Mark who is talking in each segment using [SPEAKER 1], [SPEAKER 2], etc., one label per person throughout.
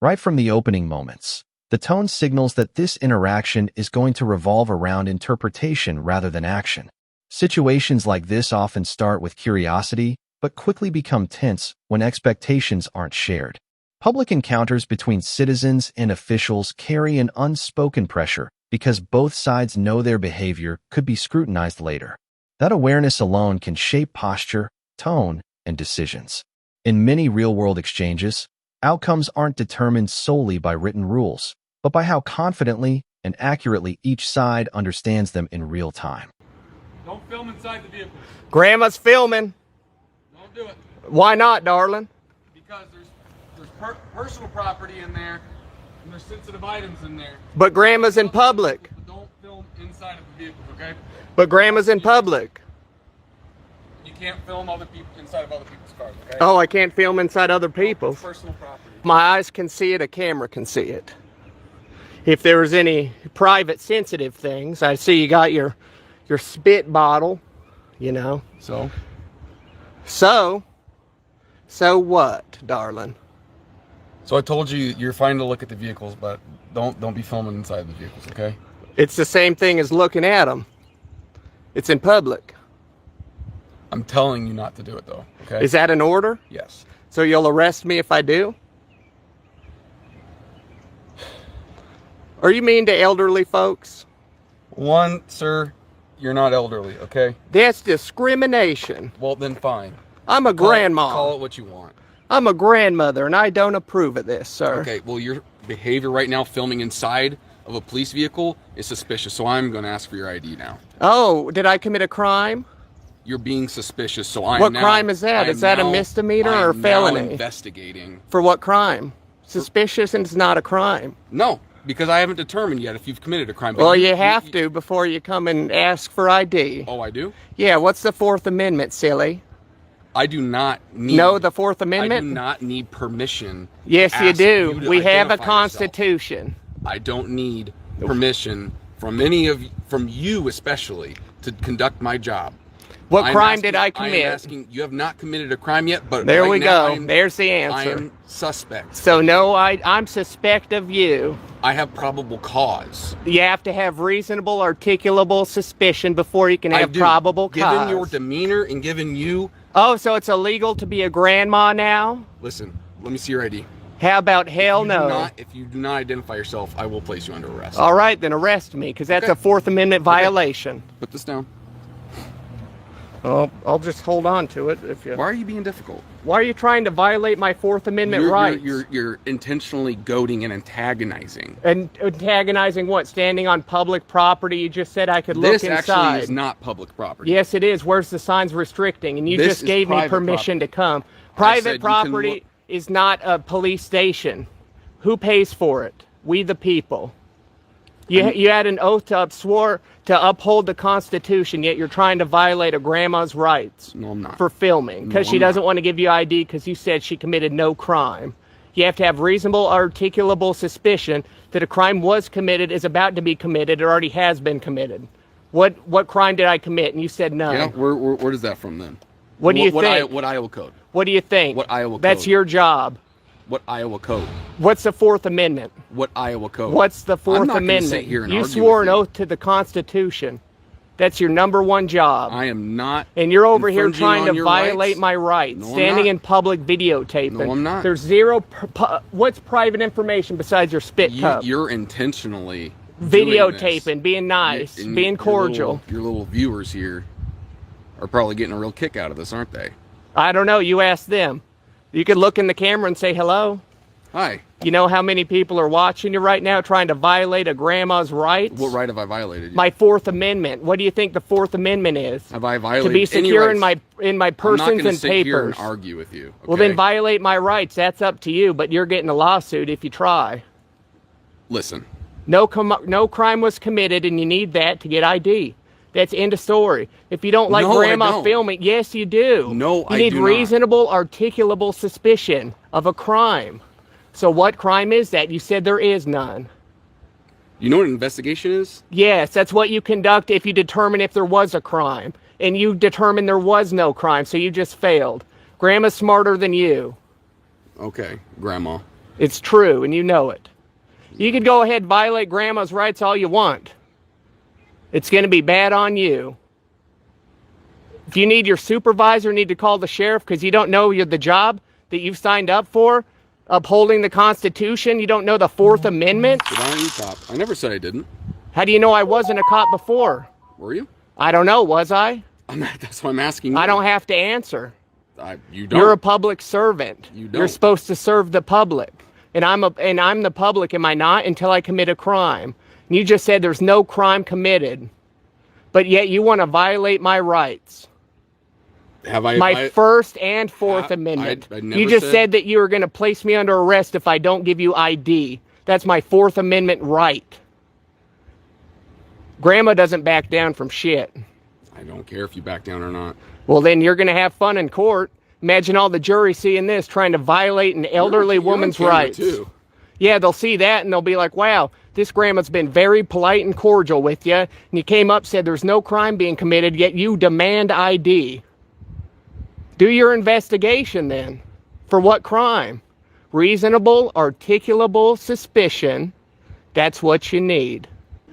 [SPEAKER 1] Right from the opening moments, the tone signals that this interaction is going to revolve around interpretation rather than action. Situations like this often start with curiosity, but quickly become tense when expectations aren't shared. Public encounters between citizens and officials carry an unspoken pressure because both sides know their behavior could be scrutinized later. That awareness alone can shape posture, tone, and decisions. In many real-world exchanges, outcomes aren't determined solely by written rules, but by how confidently and accurately each side understands them in real time.
[SPEAKER 2] Don't film inside the vehicle.
[SPEAKER 3] Grandma's filming.
[SPEAKER 2] Don't do it.
[SPEAKER 3] Why not, darling?
[SPEAKER 2] Because there's personal property in there, and there's sensitive items in there.
[SPEAKER 3] But Grandma's in public.
[SPEAKER 2] But don't film inside of the vehicle, okay?
[SPEAKER 3] But Grandma's in public.
[SPEAKER 2] You can't film other people inside of other people's cars, okay?
[SPEAKER 3] Oh, I can't film inside other people's.
[SPEAKER 2] It's personal property.
[SPEAKER 3] My eyes can see it, a camera can see it. If there was any private sensitive things, I see you got your spit bottle, you know.
[SPEAKER 2] So
[SPEAKER 3] what, darling?
[SPEAKER 2] So I told you you're fine to look at the vehicles, but don't be filming inside the vehicles, okay?
[SPEAKER 3] It's the same thing as looking at them. It's in public.
[SPEAKER 2] I'm telling you not to do it, though, okay?
[SPEAKER 3] Is that an order?
[SPEAKER 2] Yes.
[SPEAKER 3] So you'll arrest me if I do? Are you mean to elderly folks?
[SPEAKER 2] One, sir, you're not elderly, okay?
[SPEAKER 3] That's discrimination.
[SPEAKER 2] Well, then fine.
[SPEAKER 3] I'm a grandma.
[SPEAKER 2] Call it what you want.
[SPEAKER 3] I'm a grandmother, and I don't approve of this, sir.
[SPEAKER 2] Okay, well, your behavior right now, filming inside of a police vehicle, is suspicious, so I'm going to ask for your ID now.
[SPEAKER 3] Oh, did I commit a crime?
[SPEAKER 2] You're being suspicious, so I'm
[SPEAKER 3] What crime is that? Is that a misdemeanor or felony?
[SPEAKER 2] I'm investigating.
[SPEAKER 3] For what crime? Suspicious and it's not a crime.
[SPEAKER 2] No, because I haven't determined yet if you've committed a crime.
[SPEAKER 3] Well, you have to before you come and ask for ID.
[SPEAKER 2] Oh, I do?
[SPEAKER 3] Yeah, what's the Fourth Amendment, silly?
[SPEAKER 2] I do not need...
[SPEAKER 3] No, the Fourth Amendment?
[SPEAKER 2] I do not need permission.
[SPEAKER 3] Yes, you do. We have a constitution.
[SPEAKER 2] I don't need permission from you especially, to conduct my job.
[SPEAKER 3] What crime did I commit?
[SPEAKER 2] I'm asking, you have not committed a crime yet, but
[SPEAKER 3] there
[SPEAKER 2] right
[SPEAKER 3] we
[SPEAKER 2] now
[SPEAKER 3] go. There's the answer.
[SPEAKER 2] I am suspect.
[SPEAKER 3] So no, I'm suspect of you.
[SPEAKER 2] I have probable cause.
[SPEAKER 3] You have to have reasonable, articulable suspicion before you can have probable cause.
[SPEAKER 2] Given your demeanor and given you...
[SPEAKER 3] Oh, so it's illegal to be a grandma now?
[SPEAKER 2] Listen, let me see your ID.
[SPEAKER 3] How about hell no?
[SPEAKER 2] If you do not identify yourself, I will place you under arrest.
[SPEAKER 3] All right, then arrest me, because that's a Fourth Amendment violation.
[SPEAKER 2] Put this down.
[SPEAKER 3] Oh, I'll just hold on to it if you...
[SPEAKER 2] Why are you being difficult?
[SPEAKER 3] Why are you trying to violate my Fourth Amendment rights?
[SPEAKER 2] You're intentionally goading and antagonizing.
[SPEAKER 3] And antagonizing what? Standing on public property? You just said I could look inside.
[SPEAKER 2] This actually is not public property.
[SPEAKER 3] Yes, it is. Where's the signs restricting? And you just gave me permission to come. Private property is not a police station. Who pays for it? We the people. You had an oath swore to uphold the Constitution, yet you're trying to violate a grandma's rights.
[SPEAKER 2] No, I'm not.
[SPEAKER 3] For filming, because she doesn't want to give you ID because you said she committed no crime. You have to have reasonable, articulable suspicion that a crime was committed, is about to be committed, or already has been committed. What crime did I commit? And you said none.
[SPEAKER 2] Yeah, where does that from then?
[SPEAKER 3] What do you think?
[SPEAKER 2] What Iowa code?
[SPEAKER 3] What do you think?
[SPEAKER 2] What Iowa code?
[SPEAKER 3] That's your job.
[SPEAKER 2] What Iowa code?
[SPEAKER 3] What's the Fourth Amendment?
[SPEAKER 2] What Iowa code?
[SPEAKER 3] What's the Fourth Amendment?
[SPEAKER 2] Sit here and
[SPEAKER 3] you
[SPEAKER 2] argue
[SPEAKER 3] swore
[SPEAKER 2] with
[SPEAKER 3] an oath to the Constitution. That's your =1 job.
[SPEAKER 2] I am not.
[SPEAKER 3] And you're over here trying to violate my rights.
[SPEAKER 2] No,
[SPEAKER 3] standing in public videotaping.
[SPEAKER 2] No, I'm not.
[SPEAKER 3] There's zero. What's private information besides your spit cup?
[SPEAKER 2] You're intentionally
[SPEAKER 3] videotaping, being nice, being cordial.
[SPEAKER 2] Your little viewers here are probably getting a real kick out of this, aren't they?
[SPEAKER 3] I don't know. You ask them. You could look in the camera and say hello.
[SPEAKER 2] Hi.
[SPEAKER 3] You know how many people are watching you right now trying to violate a grandma's rights?
[SPEAKER 2] What right have I violated?
[SPEAKER 3] My Fourth Amendment. What do you think the Fourth Amendment is?
[SPEAKER 2] Have I violated
[SPEAKER 3] to be secure in my persons and papers?
[SPEAKER 2] I'm not going to sit here and argue with you. Okay?
[SPEAKER 3] Well, then violate my rights. That's up to you, but you're getting a lawsuit if you try.
[SPEAKER 2] Listen.
[SPEAKER 3] No crime was committed, and you need that to get ID. That's end of story. If you don't like grandma filming, yes, you do.
[SPEAKER 2] No, I do not.
[SPEAKER 3] You need reasonable, articulable suspicion of a crime. So what crime is that? You said there is none.
[SPEAKER 2] You know what an investigation is?
[SPEAKER 3] Yes, that's what you conduct if you determine if there was a crime. And you determine there was no crime, so you just failed. Grandma's smarter than you.
[SPEAKER 2] Okay, Grandma.
[SPEAKER 3] It's true, and you know it. You could go ahead and violate Grandma's rights all you want. It's going to be bad on you. If you need your supervisor, need to call the sheriff because you don't know the job that you've signed up for, upholding the Constitution. You don't know the Fourth Amendment.
[SPEAKER 2] Why aren't you cop? I never said I didn't.
[SPEAKER 3] How do you know I wasn't a cop before?
[SPEAKER 2] Were you?
[SPEAKER 3] I don't know. Was I?
[SPEAKER 2] That's what I'm asking you.
[SPEAKER 3] I don't have to answer.
[SPEAKER 2] You don't.
[SPEAKER 3] You're a public servant.
[SPEAKER 2] You don't.
[SPEAKER 3] You're supposed to serve the public. And I'm the public, am I not? Until I commit a crime. And you just said there's no crime committed. But yet you want to violate my rights.
[SPEAKER 2] Have I?
[SPEAKER 3] My First and Fourth Amendment.
[SPEAKER 2] I never
[SPEAKER 3] you just said that you were going to place me under arrest if I don't give you ID. That's my Fourth Amendment right. Grandma doesn't back down from shit.
[SPEAKER 2] I don't care if you back down or not.
[SPEAKER 3] Well, then you're going to have fun in court. Imagine all the jury seeing this, trying to violate an elderly woman's rights.
[SPEAKER 2] Too.
[SPEAKER 3] Yeah, they'll see that and they'll be like, wow, this grandma's been very polite and cordial with you. And you came up, said there's no crime being committed, yet you demand ID. Do your investigation then. For what crime? Reasonable, articulable suspicion. That's what you need.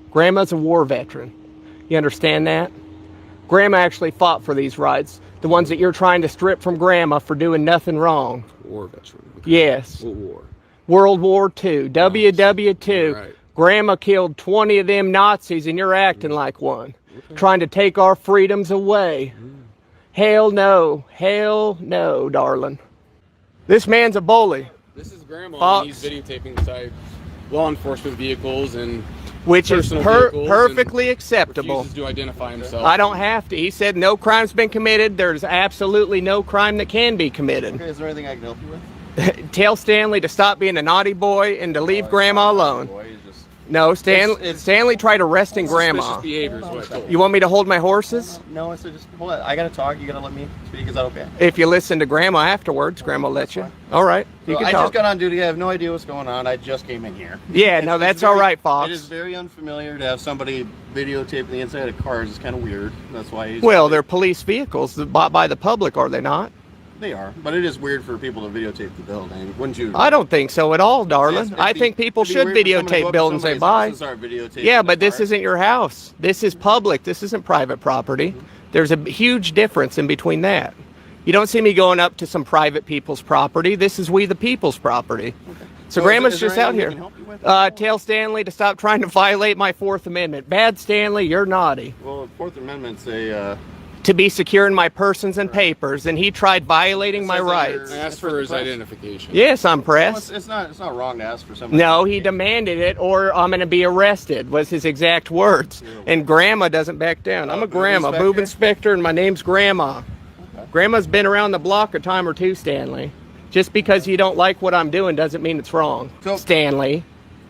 [SPEAKER 3] Grandma's a war veteran. You understand that? Grandma actually fought for these rights. The ones that you're trying to strip from Grandma for doing nothing wrong.
[SPEAKER 2] War veteran. Okay.
[SPEAKER 3] Yes.
[SPEAKER 2] What war?
[SPEAKER 3] World War II. WW2.
[SPEAKER 2] Right.
[SPEAKER 3] Grandma killed 20 of them Nazis and you're acting like one. Okay. Trying to take our freedoms away. Hell no. Hell no, darling. This man's a bully.
[SPEAKER 2] This is Grandma. He's videotaping inside law enforcement vehicles and
[SPEAKER 3] which is perfectly acceptable.
[SPEAKER 2] Refuses to identify himself.
[SPEAKER 3] I don't have to. He said no crime's been committed. There's absolutely no crime that can be committed.
[SPEAKER 4] Okay, is there anything I can help you with?
[SPEAKER 3] Tell Stanley to stop being a naughty boy and to leave Grandma alone. No, Stanley tried arresting Grandma.
[SPEAKER 2] Behavior is what I told him.
[SPEAKER 3] You want me to hold my horses?
[SPEAKER 4] No, I said just hold on. I gotta talk. You gotta let me speak. Is that okay?
[SPEAKER 3] If you listen to Grandma afterwards, Grandma will let you. All right, you can
[SPEAKER 4] I
[SPEAKER 3] talk.
[SPEAKER 4] just got on duty. I have no idea what's going on. I just came in here.
[SPEAKER 3] Yeah, no, that's all right, Fox.
[SPEAKER 4] It is very unfamiliar to have somebody videotape the inside of cars. It's kind of weird. That's why.
[SPEAKER 3] Well, they're police vehicles bought by the public, are they not?
[SPEAKER 4] They are, but it is weird for people to videotape the building, wouldn't you?
[SPEAKER 3] I don't think so at all, darling. I think people should videotape buildings they buy. Yeah, but this isn't your house. This is public. This isn't private property. There's a huge difference in between that. You don't see me going up to some private people's property. This is we the people's property. Okay. So Grandma's just out here. Tell Stanley to stop trying to violate my Fourth Amendment. Bad Stanley, you're naughty.
[SPEAKER 4] Well, Fourth Amendment's a...
[SPEAKER 3] to be secure in my persons and papers, and he tried violating my rights.
[SPEAKER 2] I asked for his identification.
[SPEAKER 3] Yes, I'm pressed.
[SPEAKER 4] Well, it's not wrong to ask for something.
[SPEAKER 3] No, he demanded it, or I'm going to be arrested, was his exact words. And Grandma doesn't back down. I'm a grandma, boob inspector, and my name's Grandma. Okay. Grandma's been around the block a time or two, Stanley. Just because you don't like what I'm doing doesn't mean it's wrong, so, Stanley.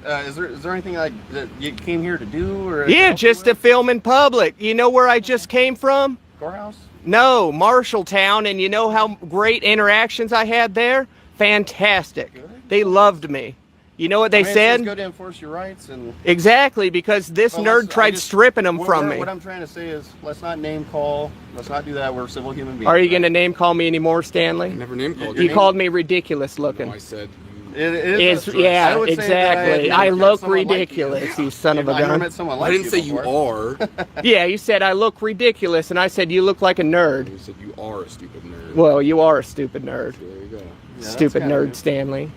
[SPEAKER 4] Is there anything that you came here to do? Or
[SPEAKER 3] yeah, just to film in public. You know where I just came from?
[SPEAKER 4] Courthouse?
[SPEAKER 3] No, Marshalltown, and you know how great interactions I had there? Fantastic. Good. They loved me. You know what they said?
[SPEAKER 4] It's good to enforce your rights. And
[SPEAKER 3] exactly, because this nerd tried stripping them from me.
[SPEAKER 4] What I'm trying to say is, let's not name call. Let's not do that. We're civil human beings.
[SPEAKER 3] Are you going to name call me anymore, Stanley?
[SPEAKER 2] I never name called
[SPEAKER 3] you. You called me ridiculous looking.
[SPEAKER 2] No, I said...
[SPEAKER 3] Yeah, exactly. I look ridiculous, like you son of a gun.
[SPEAKER 4] I
[SPEAKER 2] didn't say you are.
[SPEAKER 3] Yeah, you said I look ridiculous, and I said you look like a nerd.
[SPEAKER 2] You said you are a stupid nerd.
[SPEAKER 3] Well, you are a stupid nerd.
[SPEAKER 2] There you go.
[SPEAKER 4] Yeah,
[SPEAKER 3] stupid nerd, Stanley.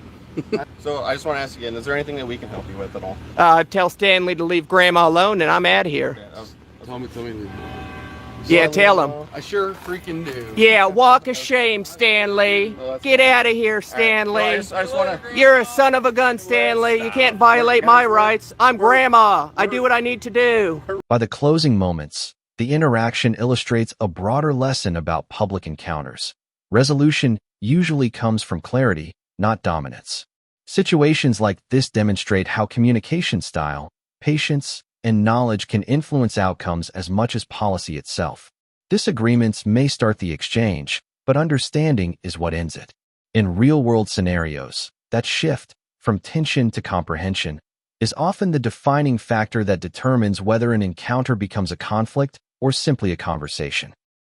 [SPEAKER 4] So I just want to ask again, is there anything that we can help you with at all?
[SPEAKER 3] Tell Stanley to leave Grandma alone, and I'm out of here.
[SPEAKER 4] Okay,
[SPEAKER 2] tell me to leave.
[SPEAKER 3] Yeah, tell him.
[SPEAKER 2] I sure freaking do.
[SPEAKER 3] Yeah, walk of shame, Stanley. Get out of here, Stanley.
[SPEAKER 4] Right, so I just wanna...
[SPEAKER 3] You're a son of a gun, Stanley. You can't violate my rights. I'm Grandma. I do what I need to do.
[SPEAKER 1] By the closing moments, the interaction illustrates a broader lesson about public encounters. Resolution usually comes from clarity, not dominance. Situations like this demonstrate how communication style, patience, and knowledge can influence outcomes as much as policy itself. Disagreements may start the exchange, but understanding is what ends it. In real-world scenarios, that shift from tension to comprehension is often the defining factor that determines whether an encounter becomes a conflict or simply a conversation.